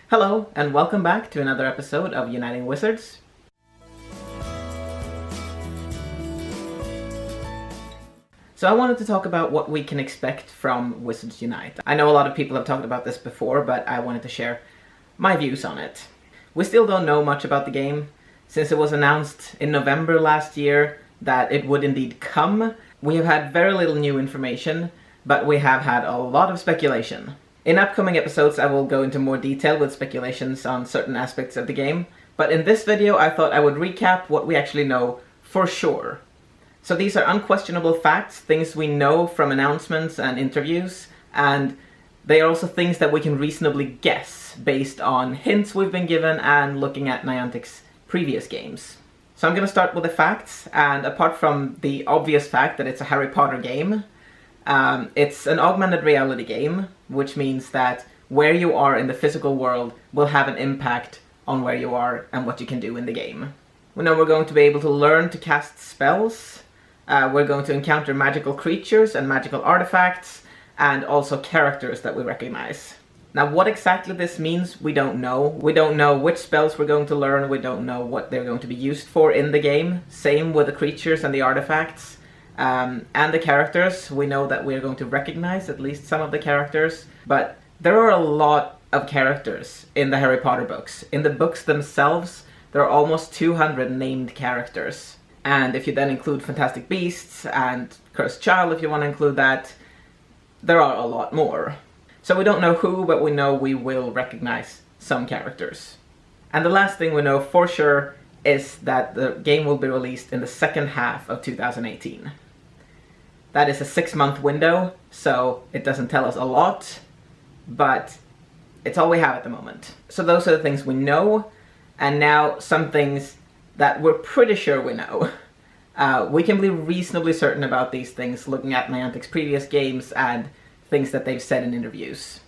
Hello, and welcome back to another episode of Uniting Wizards. So I wanted to talk about what we can expect from Wizards Unite. I know a lot of people have talked about this before, but I wanted to share my views on it. We still don't know much about the game. Since it was announced in November last year that it would indeed come, we have had very little new information, but we have had a lot of speculation. In upcoming episodes I will go into more detail with speculations on certain aspects of the game, but in this video I thought I would recap what we actually know for sure. So these are unquestionable facts, things we know from announcements and interviews, and they are also things that we can reasonably guess based on hints we've been given and looking at Niantic's previous games. So I'm going to start with the facts, and apart from the obvious fact that it's a Harry Potter game, it's an augmented reality game, which means that where you are in the physical world will have an impact on where you are and what you can do in the game. We know we're going to be able to learn to cast spells, we're going to encounter magical creatures and magical artifacts, and also characters that we recognize. Now what exactly this means we don't know. We don't know which spells we're going to learn, we don't know what they're going to be used for in the game. Same with the creatures and the artifacts. And the characters, we know that we're going to recognize at least some of the characters, but there are a lot of characters in the Harry Potter books. In the books themselves, there are almost 200 named characters. And if you then include Fantastic Beasts and Cursed Child, if you want to include that, there are a lot more. So we don't know who, but we know we will recognize some characters. And the last thing we know for sure is that the game will be released in the second half of 2018. That is a 6-month window, so it doesn't tell us a lot, but it's all we have at the moment. So those are the things we know, and now some things that we're pretty sure we know. We can be reasonably certain about these things looking at Niantic's previous games and things that they've said in interviews.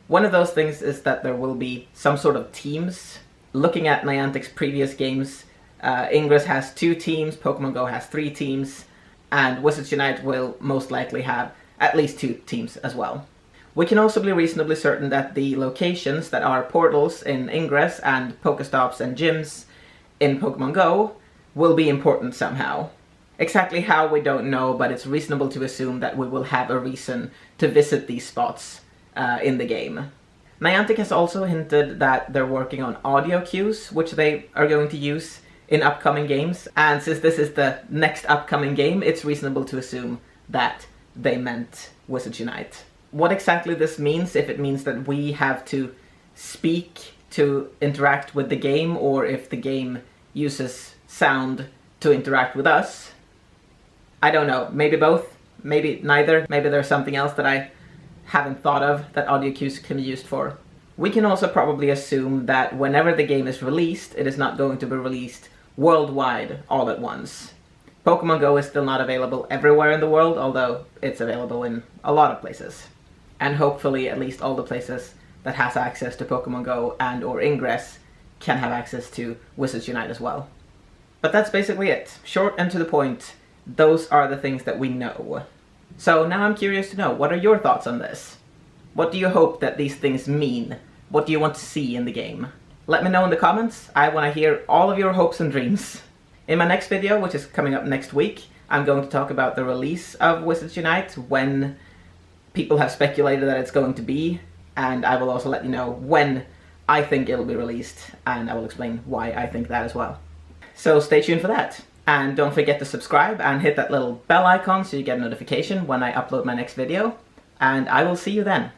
One of those things is that there will be some sort of teams. Looking at Niantic's previous games, Ingress has 2 teams, Pokemon Go has 3 teams, and Wizards Unite will most likely have at least 2 teams as well. We can also be reasonably certain that the locations that are portals in Ingress and Pokestops and gyms in Pokemon Go will be important somehow. Exactly how we don't know, but it's reasonable to assume that we will have a reason to visit these spots in the game. Niantic has also hinted that they're working on audio cues, which they are going to use in upcoming games, and since this is the next upcoming game, it's reasonable to assume that they meant Wizards Unite. What exactly this means, if it means that we have to speak to interact with the game, or if the game uses sound to interact with us, I don't know. Maybe both, maybe neither, maybe there's something else that I haven't thought of that audio cues can be used for. We can also probably assume that whenever the game is released, it is not going to be released worldwide all at once. Pokemon Go is still not available everywhere in the world, although it's available in a lot of places. And hopefully at least all the places that has access to Pokemon Go and or Ingress can have access to Wizards Unite as well. But that's basically it. Short and to the point, those are the things that we know. So now I'm curious to know, what are your thoughts on this? What do you hope that these things mean? What do you want to see in the game? Let me know in the comments. I want to hear all of your hopes and dreams. In my next video, which is coming up next week, I'm going to talk about the release of Wizards Unite, when people have speculated that it's going to be, and I will also let you know when I think it'll be released, and I will explain why I think that as well. So stay tuned for that. And don't forget to subscribe and hit that little bell icon so you get a notification when I upload my next video. And I will see you then.